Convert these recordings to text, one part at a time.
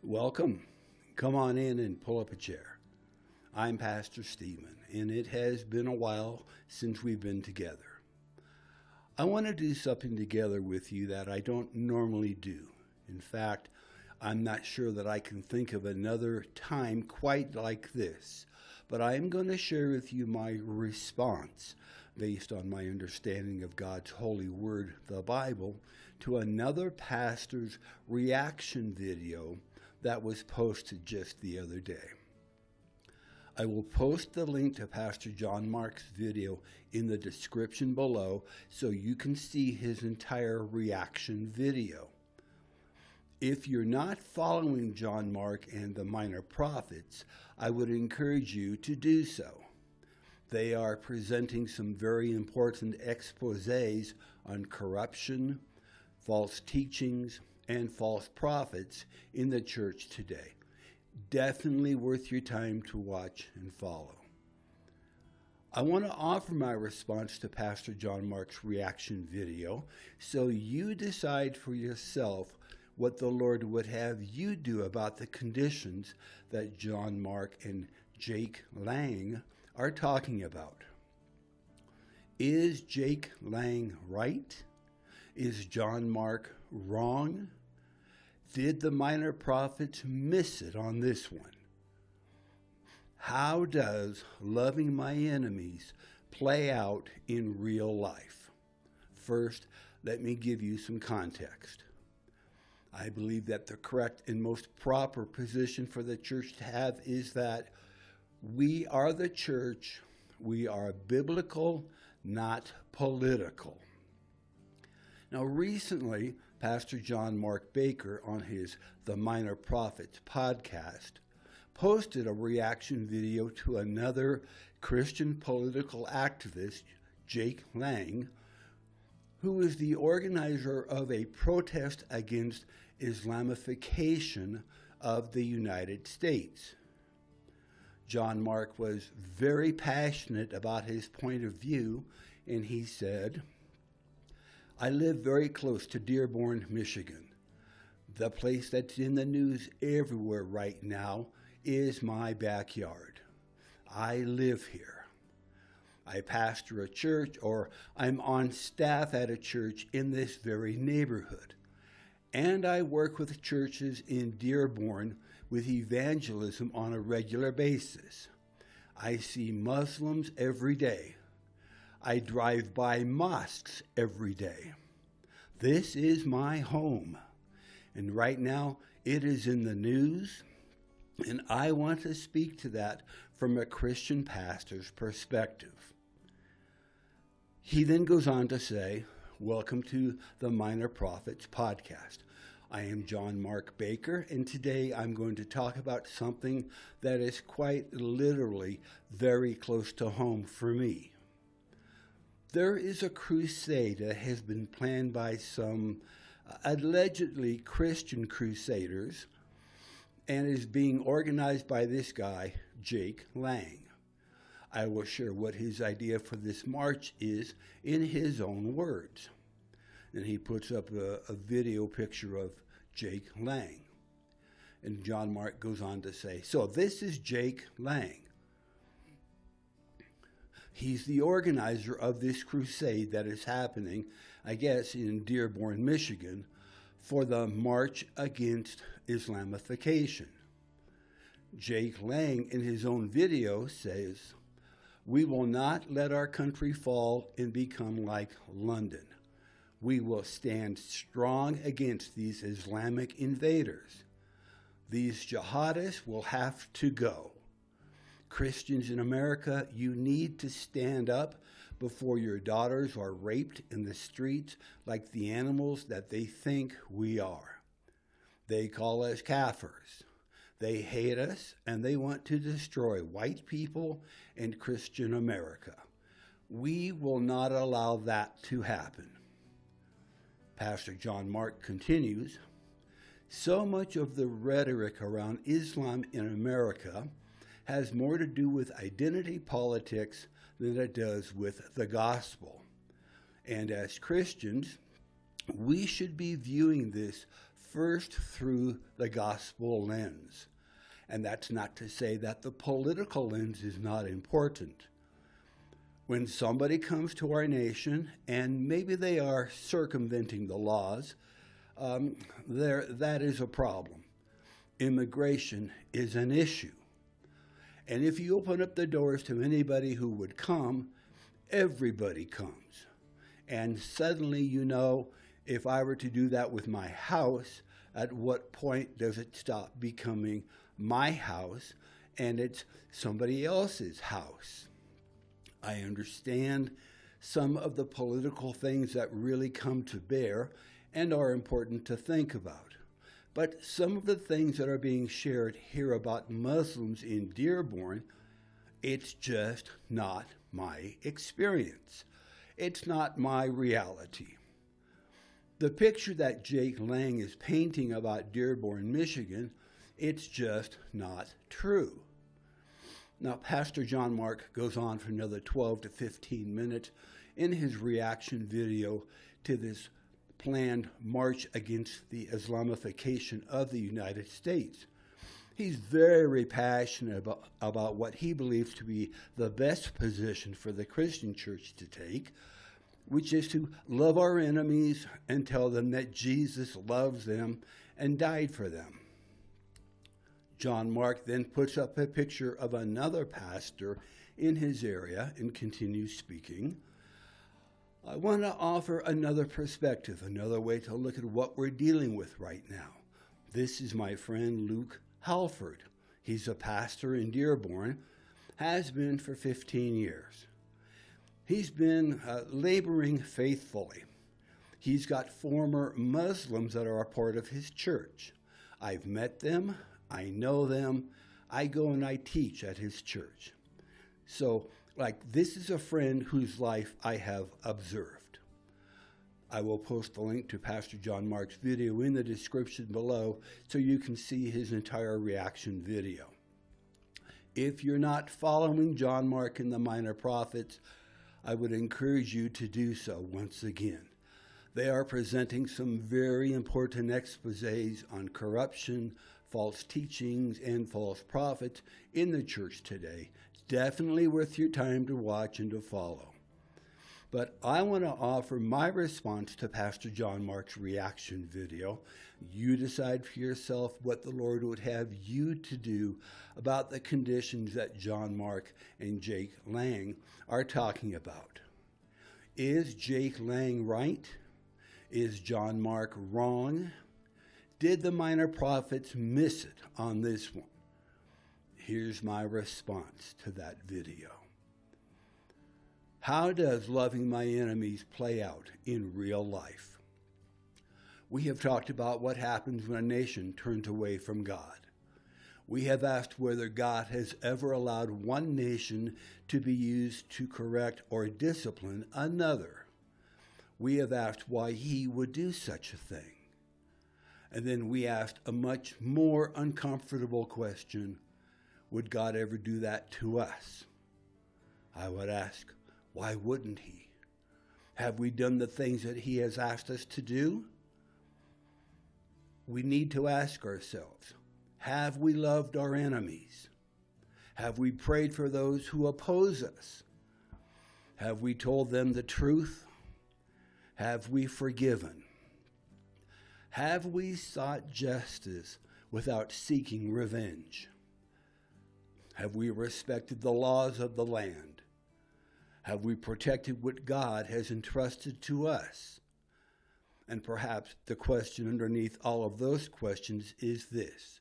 Welcome. Come on in and pull up a chair. I'm Pastor Stephen, and it has been a while since we've been together. I want to do something together with you that I don't normally do. In fact, I'm not sure that I can think of another time quite like this, but I am going to share with you my response based on my understanding of God's holy word, the Bible, to another pastor's reaction video that was posted just the other day. I will post the link to Pastor John Mark's video in the description below so you can see his entire reaction video. If you're not following John Mark and the Minor Prophets, I would encourage you to do so. They are presenting some very important exposés on corruption, false teachings, and false prophets in the church today. Definitely worth your time to watch and follow. I want to offer my response to Pastor John Mark's reaction video so you decide for yourself what the Lord would have you do about the conditions that John Mark and Jake Lang are talking about. Is Jake Lang right? Is John Mark wrong? Did the Minor Prophets miss it on this one? How does loving my enemies play out in real life? First, let me give you some context. I believe that the correct and most proper position for the church to have is that we are the church. We are biblical, not political. Now, recently, Pastor John Mark Baker on his The Minor Prophets podcast posted a reaction video to another Christian political activist, Jake Lang, who is the organizer of a protest against Islamification of the United States. John Mark was very passionate about his point of view, and he said, I live very close to Dearborn, Michigan. The place that's in the news everywhere right now is my backyard. I live here. I pastor a church, or I'm on staff at a church in this very neighborhood. And I work with churches in Dearborn with evangelism on a regular basis. I see Muslims every day. I drive by mosques every day. This is my home. And right now, it is in the news, and I want to speak to that from a Christian pastor's perspective. He then goes on to say, welcome to the Minor Prophets podcast. I am John Mark Baker, and today I'm going to talk about something that is quite literally very close to home for me. There is a crusade that has been planned by some allegedly Christian crusaders and is being organized by this guy, Jake Lang. I will share what his idea for this march is in his own words. And he puts up a video picture of Jake Lang. And John Mark goes on to say, so this is Jake Lang. He's the organizer of this crusade that is happening, I guess, in Dearborn, Michigan, for the March Against Islamification. Jake Lang, in his own video, says, we will not let our country fall and become like London. We will stand strong against these Islamic invaders. These jihadists will have to go. Christians in America, you need to stand up before your daughters are raped in the streets like the animals that they think we are. They call us kafirs. They hate us, and they want to destroy white people and Christian America. We will not allow that to happen. Pastor John Mark continues, so much of the rhetoric around Islam in America has more to do with identity politics than it does with the gospel. And as Christians, we should be viewing this first through the gospel lens. And that's not to say that the political lens is not important. When somebody comes to our nation, and maybe they are circumventing the laws, that is a problem. Immigration is an issue. And if you open up the doors to anybody who would come, everybody comes. And suddenly, you know, if I were to do that with my house, at what point does it stop becoming my house and it's somebody else's house? I understand some of the political things that really come to bear and are important to think about. But some of the things that are being shared here about Muslims in Dearborn, it's just not my experience. It's not my reality. The picture that Jake Lang is painting about Dearborn, Michigan, it's just not true. Now, Pastor John Mark goes on for another 12 to 15 minutes in his reaction video to this planned march against the Islamification of the United States. He's very passionate about what he believes to be the best position for the Christian church to take, which is to love our enemies and tell them that Jesus loves them and died for them. John Mark then puts up a picture of another pastor in his area and continues speaking. I want to offer another perspective, another way to look at what we're dealing with right now. This is my friend Luke Halford. He's a pastor in Dearborn, has been for 15 years. He's been laboring faithfully. He's got former Muslims that are a part of his church. I've met them. I know them. I go and I teach at his church. So, this is a friend whose life I have observed. I will post the link to Pastor John Mark's video in the description below so you can see his entire reaction video. If you're not following John Mark and the Minor Prophets, I would encourage you to do so once again. They are presenting some very important exposés on corruption, false teachings, and false prophets in the church today. Definitely worth your time to watch and to follow. But I want to offer my response to Pastor John Mark's reaction video. You decide for yourself what the Lord would have you to do about the conditions that John Mark and Jake Lang are talking about. Is Jake Lang right? Is John Mark wrong? Did the Minor Prophets miss it on this one? Here's my response to that video. How does loving my enemies play out in real life? We have talked about what happens when a nation turns away from God. We have asked whether God has ever allowed one nation to be used to correct or discipline another. We have asked why he would do such a thing. And then we asked a much more uncomfortable question: would God ever do that to us? I would ask, why wouldn't he? Have we done the things that he has asked us to do? We need to ask ourselves, have we loved our enemies? Have we prayed for those who oppose us? Have we told them the truth? Have we forgiven? Have we sought justice without seeking revenge? Have we respected the laws of the land? Have we protected what God has entrusted to us? And perhaps the question underneath all of those questions is this: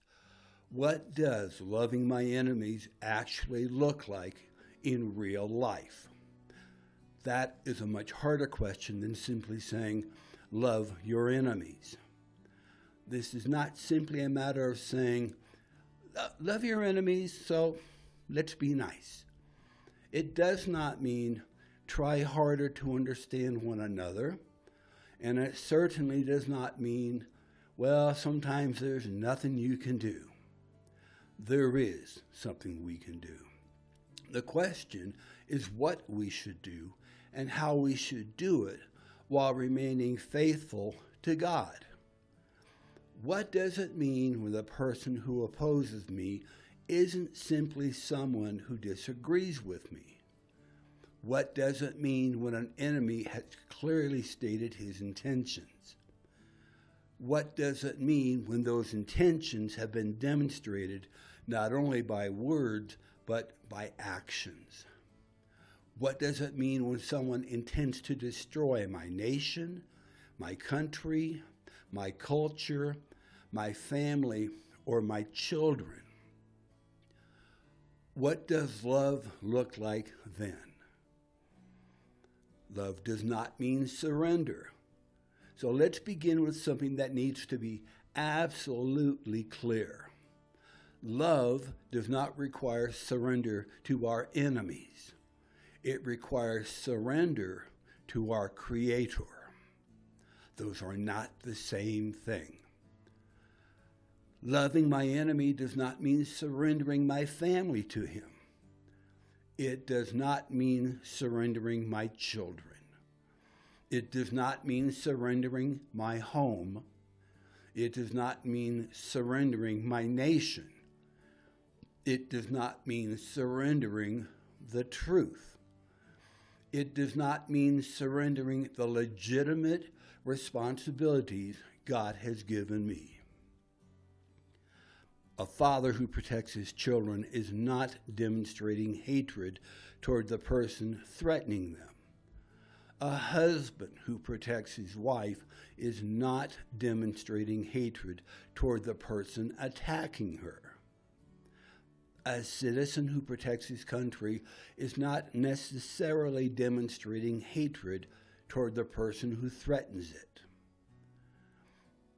what does loving my enemies actually look like in real life? That is a much harder question than simply saying, love your enemies. This is not simply a matter of saying, love your enemies, so let's be nice. It does not mean try harder to understand one another, and it certainly does not mean, well, sometimes there's nothing you can do. There is something we can do. The question is what we should do and how we should do it while remaining faithful to God. What does it mean when the person who opposes me isn't simply someone who disagrees with me? What does it mean when an enemy has clearly stated his intentions? What does it mean when those intentions have been demonstrated not only by words, but by actions? What does it mean when someone intends to destroy my nation, my country, my culture, my family, or my children? What does love look like then? Love does not mean surrender. So let's begin with something that needs to be absolutely clear. Love does not require surrender to our enemies. It requires surrender to our Creator. Those are not the same thing. Loving my enemy does not mean surrendering my family to him. It does not mean surrendering my children. It does not mean surrendering my home. It does not mean surrendering my nation. It does not mean surrendering the truth. It does not mean surrendering the legitimate responsibilities God has given me. A father who protects his children is not demonstrating hatred toward the person threatening them. A husband who protects his wife is not demonstrating hatred toward the person attacking her. A citizen who protects his country is not necessarily demonstrating hatred toward the person who threatens it.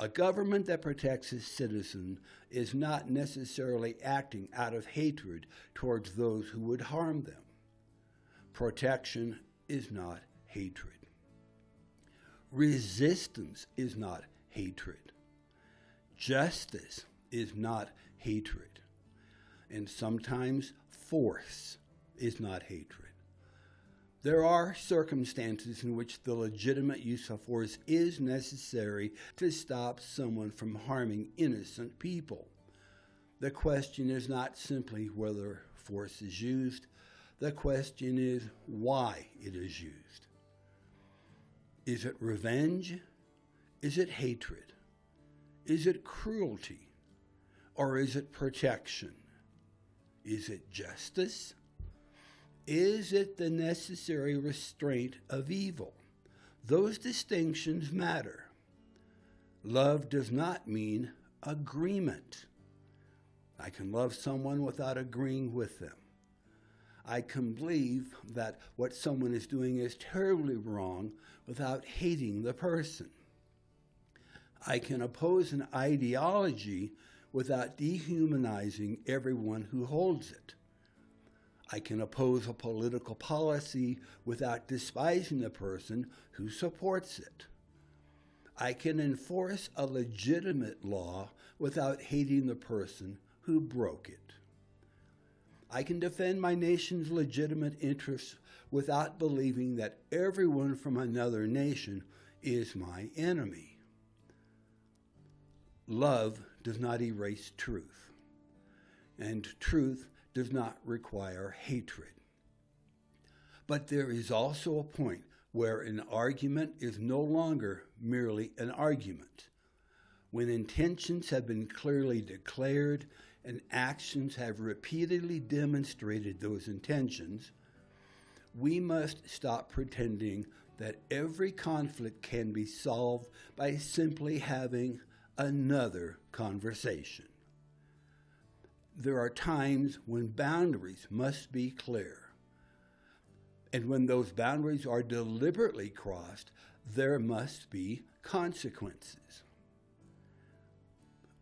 A government that protects its citizen is not necessarily acting out of hatred towards those who would harm them. Protection is not hatred. Resistance is not hatred. Justice is not hatred. And sometimes force is not hatred. There are circumstances in which the legitimate use of force is necessary to stop someone from harming innocent people. The question is not simply whether force is used. The question is why it is used. Is it revenge? Is it hatred? Is it cruelty? Or is it protection? Is it justice? Is it the necessary restraint of evil? Those distinctions matter. Love does not mean agreement. I can love someone without agreeing with them. I can believe that what someone is doing is terribly wrong without hating the person. I can oppose an ideology without dehumanizing everyone who holds it. I can oppose a political policy without despising the person who supports it. I can enforce a legitimate law without hating the person who broke it. I can defend my nation's legitimate interests without believing that everyone from another nation is my enemy. Love does not erase truth, and truth does not require hatred. But there is also a point where an argument is no longer merely an argument. When intentions have been clearly declared and actions have repeatedly demonstrated those intentions, we must stop pretending that every conflict can be solved by simply having another conversation. There are times when boundaries must be clear. And when those boundaries are deliberately crossed, there must be consequences.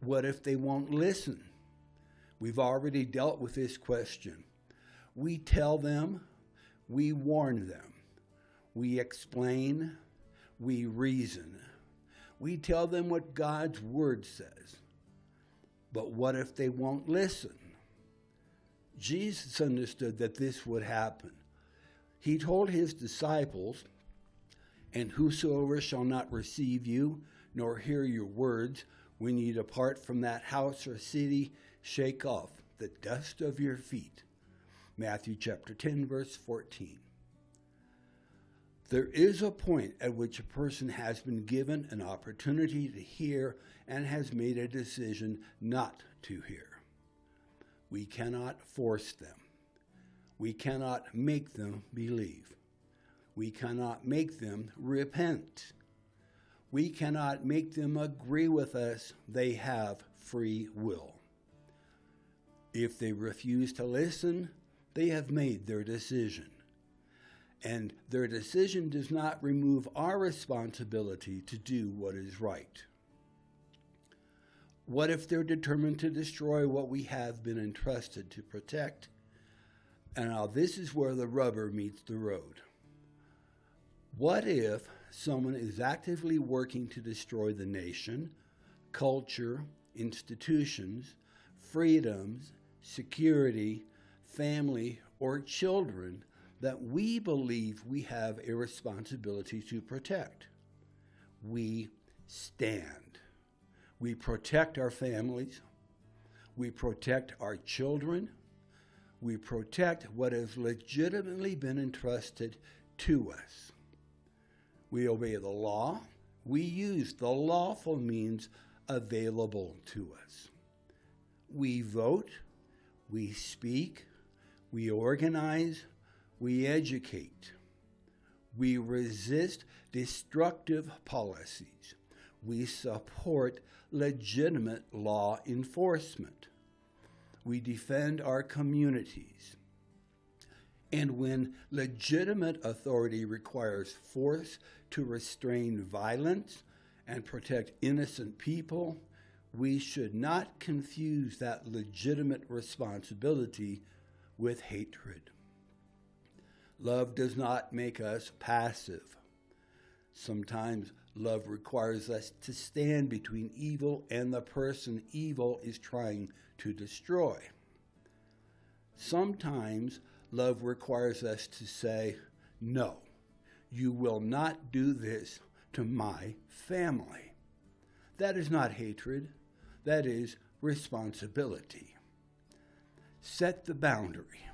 What if they won't listen? We've already dealt with this question. We tell them, we warn them, we explain, we reason. We tell them what God's word says. But what if they won't listen? Jesus understood that this would happen. He told his disciples, "And whosoever shall not receive you, nor hear your words, When you depart from that house or city, shake off the dust of your feet. Matthew chapter 10, verse 14. There is a point at which a person has been given an opportunity to hear and has made a decision not to hear. We cannot force them. We cannot make them believe. We cannot make them repent. We cannot make them agree with us. They have free will. If they refuse to listen, they have made their decision. And their decision does not remove our responsibility to do what is right. What if they're determined to destroy what we have been entrusted to protect? And now this is where the rubber meets the road. What if someone is actively working to destroy the nation, culture, institutions, freedoms, security, family, or children that we believe we have a responsibility to protect? We stand. We protect our families. We protect our children. We protect what has legitimately been entrusted to us. We obey the law. We use the lawful means available to us. We vote. We speak. We organize. We educate. We resist destructive policies. We support legitimate law enforcement. We defend our communities. And when legitimate authority requires force to restrain violence and protect innocent people, we should not confuse that legitimate responsibility with hatred. Love does not make us passive. Sometimes love requires us to stand between evil and the person evil is trying to destroy. Sometimes love requires us to say, no, you will not do this to my family. That is not hatred. That is responsibility. Set the boundary.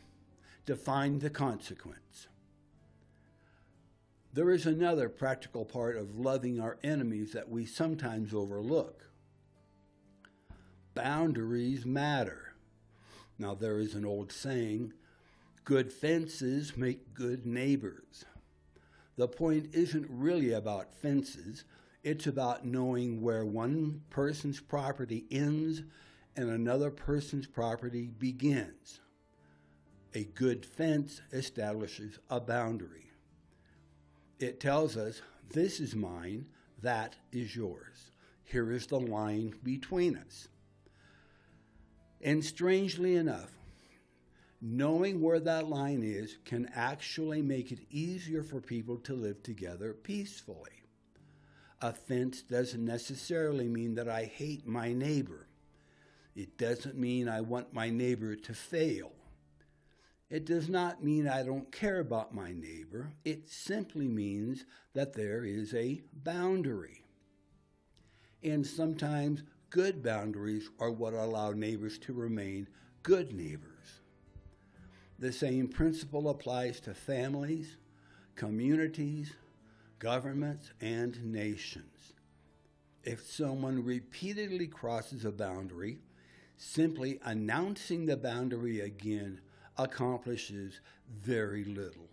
Define the consequence. There is another practical part of loving our enemies that we sometimes overlook. Boundaries matter. Now, there is an old saying, good fences make good neighbors. The point isn't really about fences. It's about knowing where one person's property ends and another person's property begins. A good fence establishes a boundary. It tells us, this is mine, that is yours. Here is the line between us. And strangely enough, knowing where that line is can actually make it easier for people to live together peacefully. A fence doesn't necessarily mean that I hate my neighbor. It doesn't mean I want my neighbor to fail. It does not mean I don't care about my neighbor. It simply means that there is a boundary. And sometimes good boundaries are what allow neighbors to remain good neighbors. The same principle applies to families, communities, governments, and nations. If someone repeatedly crosses a boundary, simply announcing the boundary again accomplishes very little.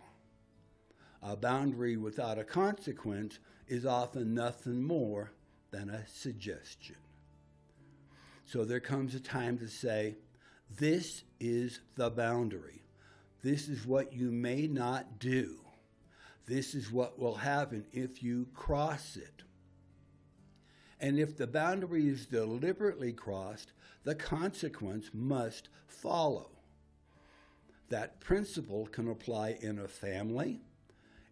A boundary without a consequence is often nothing more than a suggestion. So there comes a time to say, this is the boundary. This is what you may not do. This is what will happen if you cross it. And if the boundary is deliberately crossed, the consequence must follow. That principle can apply in a family.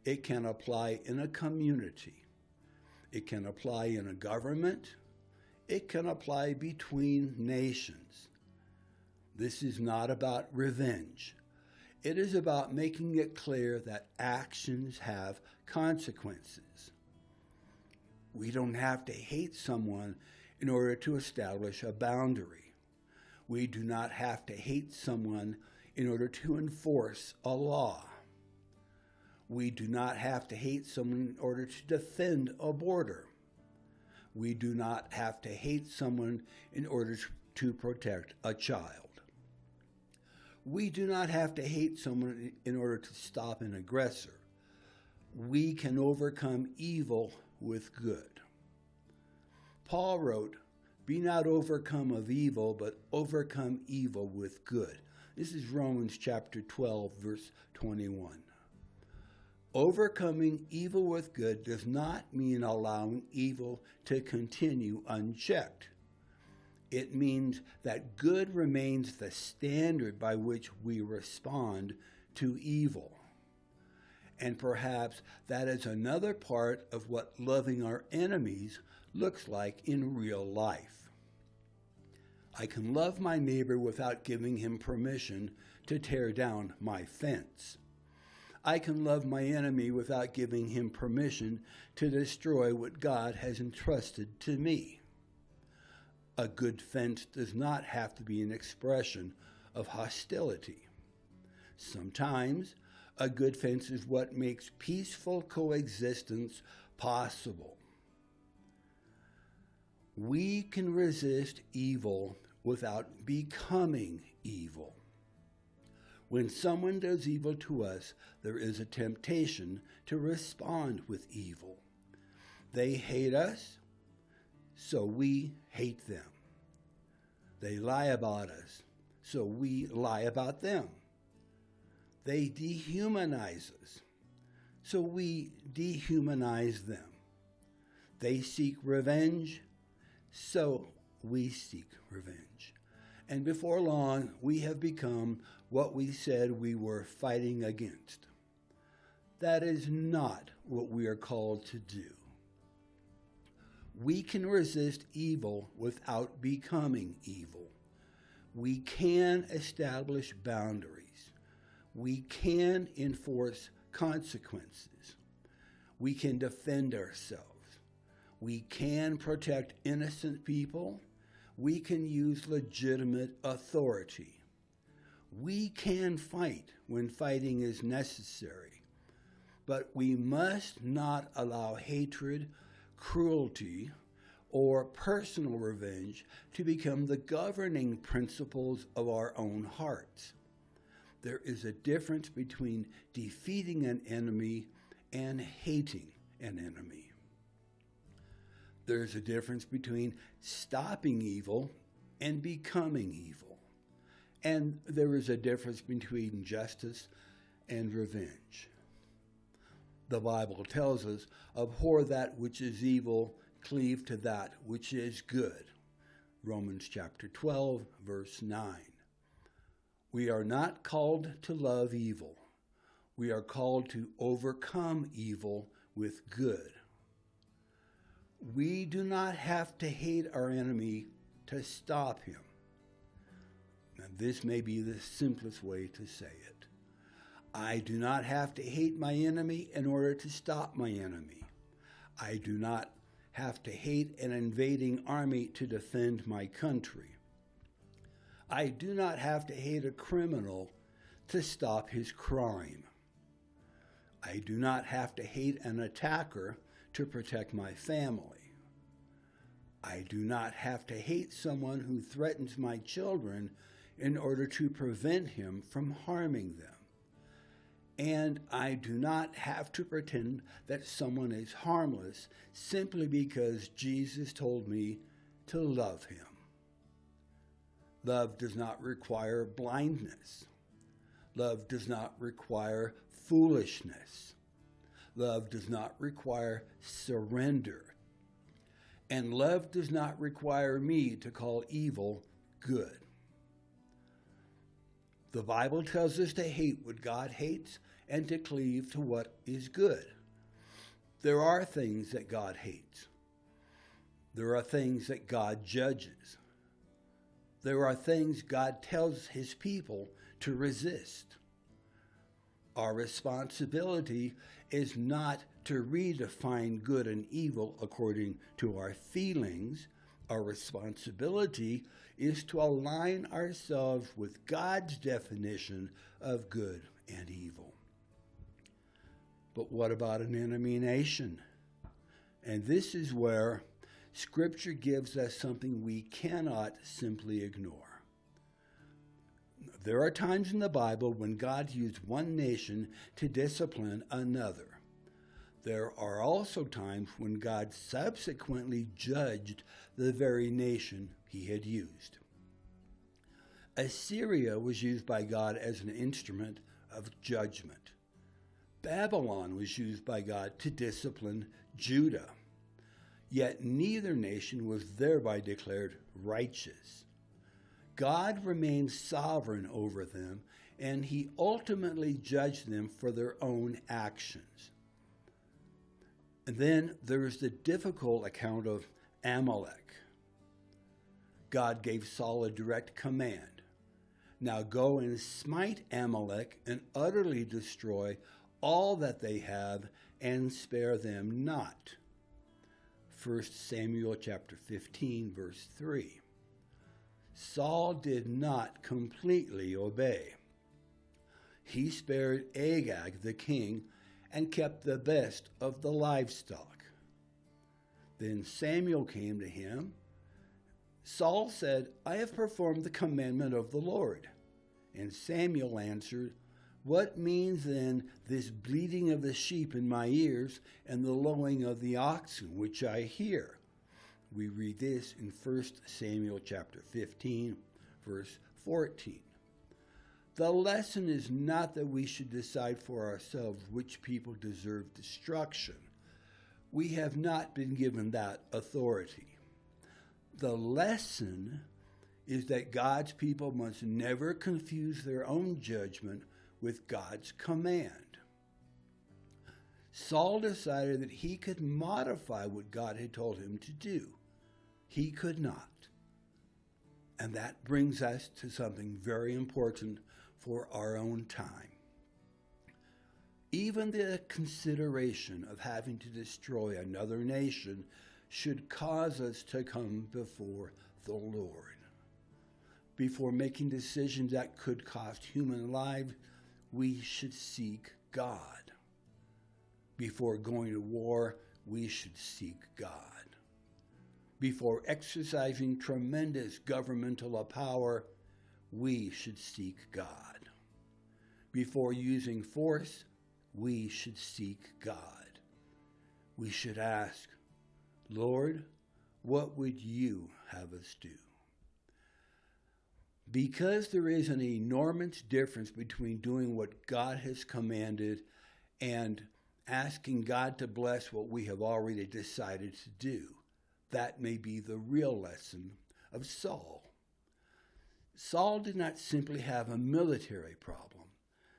It can apply in a community. It can apply in a government. It can apply between nations. This is not about revenge. It is about making it clear that actions have consequences. We don't have to hate someone in order to establish a boundary. We do not have to hate someone in order to enforce a law. We do not have to hate someone in order to defend a border. We do not have to hate someone in order to protect a child. We do not have to hate someone in order to stop an aggressor. We can overcome evil with good. Paul wrote, "Be not overcome of evil, but overcome evil with good." This is Romans chapter 12, verse 21. Overcoming evil with good does not mean allowing evil to continue unchecked. It means that good remains the standard by which we respond to evil. And perhaps that is another part of what loving our enemies looks like in real life. I can love my neighbor without giving him permission to tear down my fence. I can love my enemy without giving him permission to destroy what God has entrusted to me. A good fence does not have to be an expression of hostility. Sometimes, a good fence is what makes peaceful coexistence possible. We can resist evil without becoming evil. When someone does evil to us, there is a temptation to respond with evil. They hate us, so we hate them. They lie about us, so we lie about them. They dehumanize us, so we dehumanize them. They seek revenge, so we seek revenge. And before long, we have become what we said we were fighting against. That is not what we are called to do. We can resist evil without becoming evil. We can establish boundaries. We can enforce consequences. We can defend ourselves. We can protect innocent people. We can use legitimate authority. We can fight when fighting is necessary, but we must not allow hatred, cruelty, or personal revenge to become the governing principles of our own hearts. There is a difference between defeating an enemy and hating an enemy. There's a difference between stopping evil and becoming evil. And there is a difference between justice and revenge. The Bible tells us, "Abhor that which is evil, cleave to that which is good." Romans chapter 12, verse 9. We are not called to love evil. We are called to overcome evil with good. We do not have to hate our enemy to stop him. Now, this may be the simplest way to say it. I do not have to hate my enemy in order to stop my enemy. I do not have to hate an invading army to defend my country. I do not have to hate a criminal to stop his crime. I do not have to hate an attacker to protect my family. I do not have to hate someone who threatens my children in order to prevent him from harming them. And I do not have to pretend that someone is harmless simply because Jesus told me to love him. Love does not require blindness. Love does not require foolishness. Love does not require surrender. And love does not require me to call evil good. The Bible tells us to hate what God hates and to cleave to what is good. There are things that God hates. There are things that God judges. There are things God tells his people to resist. Our responsibility is not to redefine good and evil according to our feelings, Our responsibility is to align ourselves with God's definition of good and evil. But what about an enemy nation? And this is where Scripture gives us something we cannot simply ignore. There are times in the Bible when God used one nation to discipline another. There are also times when God subsequently judged the very nation he had used. Assyria was used by God as an instrument of judgment. Babylon was used by God to discipline Judah. Yet neither nation was thereby declared righteous. God remained sovereign over them, and he ultimately judged them for their own actions. And then there is the difficult account of Amalek. God gave Saul a direct command. Now go and smite Amalek and utterly destroy all that they have and spare them not. 1 Samuel chapter 15, verse 3. Saul did not completely obey. He spared Agag the king and kept the best of the livestock. Then Samuel came to him. Saul said, I have performed the commandment of the Lord. And Samuel answered, what means then this bleating of the sheep in my ears and the lowing of the oxen which I hear? We read this in 1 Samuel chapter 15, verse 14. The lesson is not that we should decide for ourselves which people deserve destruction. We have not been given that authority. The lesson is that God's people must never confuse their own judgment with God's command. Saul decided that he could modify what God had told him to do. He could not. And that brings us to something very important for our own time. Even the consideration of having to destroy another nation should cause us to come before the Lord. Before making decisions that could cost human lives, we should seek God. Before going to war, we should seek God. Before exercising tremendous governmental power, we should seek God. Before using force, we should seek God. We should ask, Lord, what would you have us do? Because there is an enormous difference between doing what God has commanded and asking God to bless what we have already decided to do. That may be the real lesson of Saul. Saul did not simply have a military problem.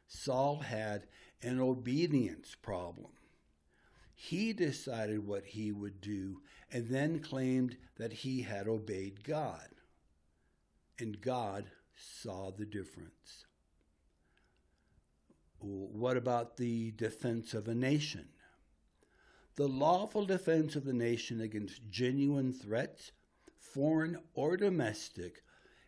Saul had an obedience problem. He decided what he would do and then claimed that he had obeyed God. And God saw the difference. What about the defense of a nation? The lawful defense of the nation against genuine threats, foreign or domestic,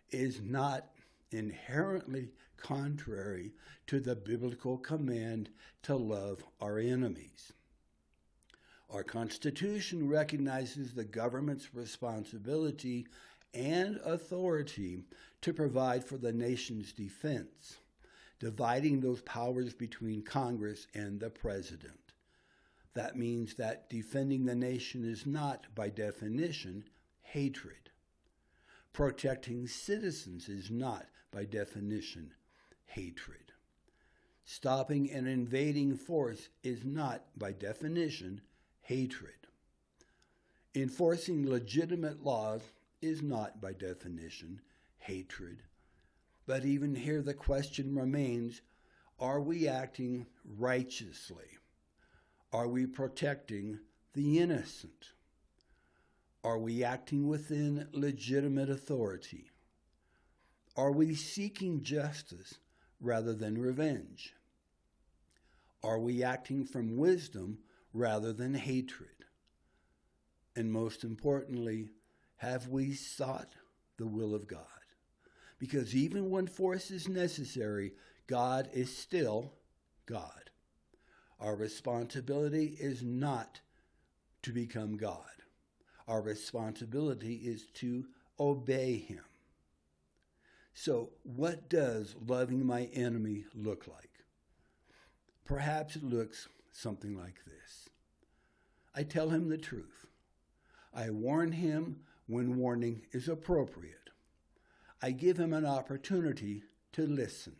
is not inherently contrary to the biblical command to love our enemies. Our Constitution recognizes the government's responsibility and authority to provide for the nation's defense, dividing those powers between Congress and the President. That means that defending the nation is not, by definition, hatred. Protecting citizens is not, by definition, hatred. Stopping an invading force is not, by definition, hatred. Enforcing legitimate laws is not, by definition, hatred. But even here the question remains, are we acting righteously? Are we protecting the innocent? Are we acting within legitimate authority? Are we seeking justice rather than revenge? Are we acting from wisdom rather than hatred? And most importantly, have we sought the will of God? Because even when force is necessary, God is still God. Our responsibility is not to become God. Our responsibility is to obey him. So, what does loving my enemy look like? Perhaps it looks something like this. I tell him the truth. I warn him when warning is appropriate. I give him an opportunity to listen.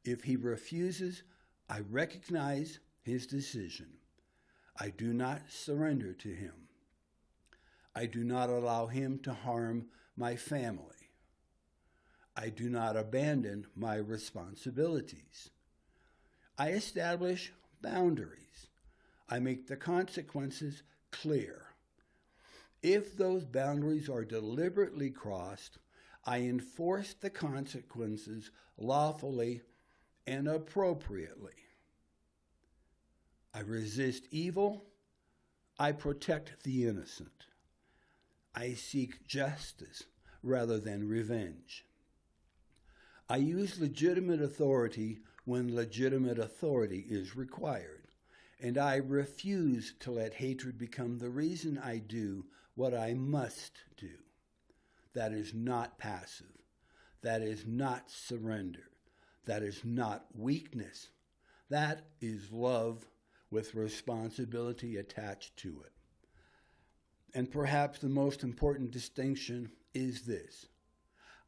If he refuses, I recognize his decision. I do not surrender to him. I do not allow him to harm my family. I do not abandon my responsibilities. I establish boundaries. I make the consequences clear. If those boundaries are deliberately crossed, I enforce the consequences lawfully and appropriately. I resist evil. I protect the innocent. I seek justice rather than revenge. I use legitimate authority when legitimate authority is required, and I refuse to let hatred become the reason I do what I must do. That is not passive. That is not surrender. That is not weakness. That is love with responsibility attached to it. And perhaps the most important distinction is this.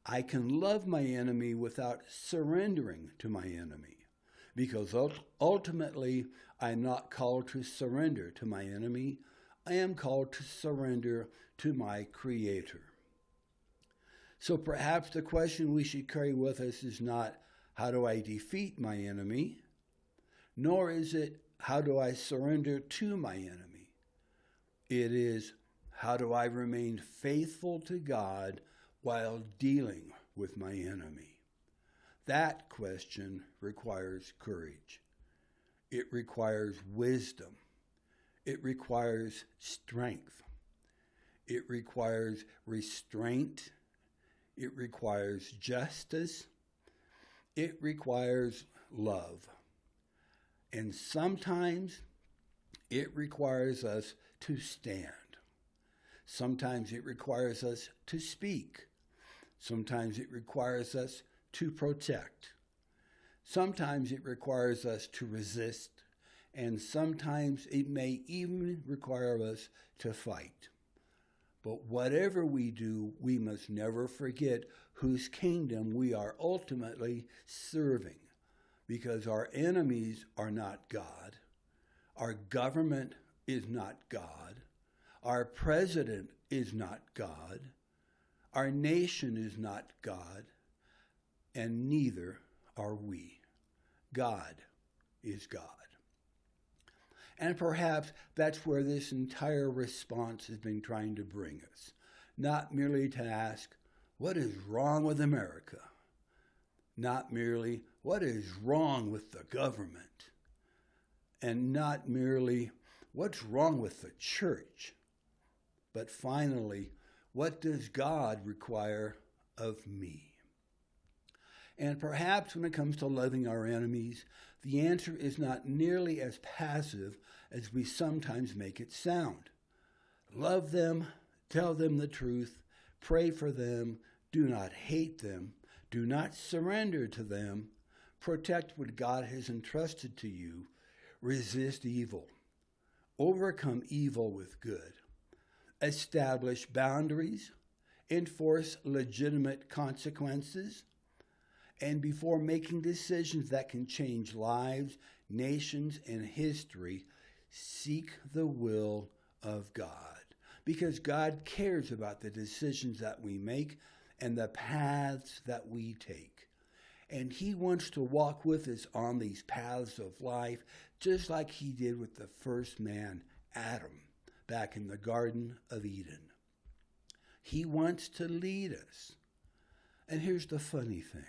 I can love my enemy without surrendering to my enemy, because ultimately I'm not called to surrender to my enemy. I am called to surrender to my Creator. So perhaps the question we should carry with us is not, how do I defeat my enemy? Nor is it, how do I surrender to my enemy? It is, how do I remain faithful to God while dealing with my enemy? That question requires courage. It requires wisdom. It requires strength. It requires restraint. It requires justice. It requires love. And sometimes it requires us to stand. Sometimes it requires us to speak. Sometimes it requires us to protect. Sometimes it requires us to resist. And sometimes it may even require us to fight. But whatever we do, we must never forget whose kingdom we are ultimately serving, because our enemies are not God. Our government is not God. Our president is not God. Our nation is not God. And neither are we. God is God. And perhaps that's where this entire response has been trying to bring us. Not merely to ask, what is wrong with America? Not merely, what is wrong with the government? And not merely, what's wrong with the church? But finally, what does God require of me? And perhaps when it comes to loving our enemies, the answer is not nearly as passive as we sometimes make it sound. Love them, tell them the truth, pray for them, do not hate them, do not surrender to them, protect what God has entrusted to you, resist evil, overcome evil with good, establish boundaries, enforce legitimate consequences, and before making decisions that can change lives, nations, and history, seek the will of God. Because God cares about the decisions that we make and the paths that we take. And he wants to walk with us on these paths of life, just like he did with the first man, Adam, back in the Garden of Eden. He wants to lead us. And here's the funny thing.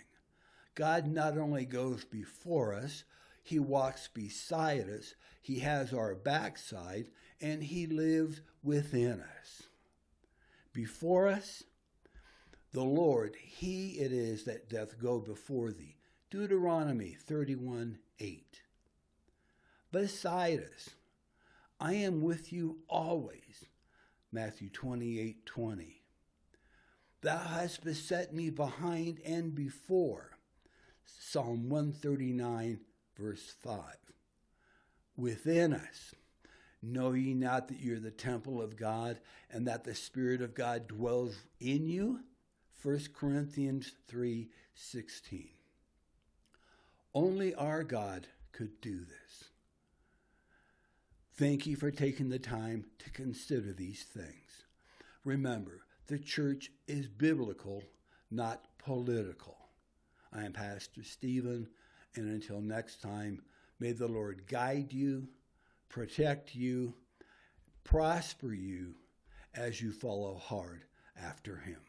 God not only goes before us, he walks beside us, he has our backside, and he lives within us. Before us, the Lord, he it is that doth go before thee. Deuteronomy 31:8. Beside us, I am with you always. Matthew 28:20. Thou hast beset me behind and before. Psalm 139, verse 5. Within us, know ye not that you're the temple of God and that the Spirit of God dwells in you? 1 Corinthians 3:16. Only our God could do this. Thank you for taking the time to consider these things. Remember, the church is biblical, not political. I am Pastor Stephen, and until next time, may the Lord guide you, protect you, prosper you as you follow hard after him.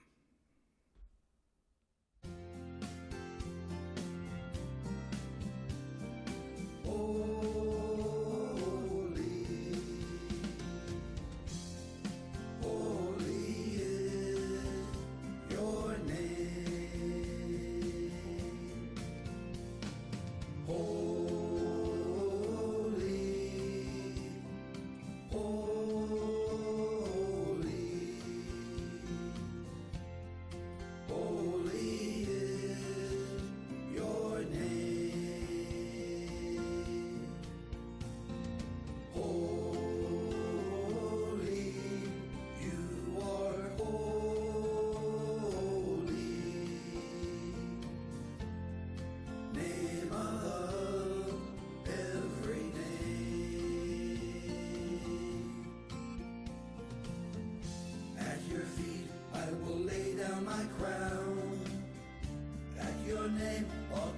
My crown at your name, all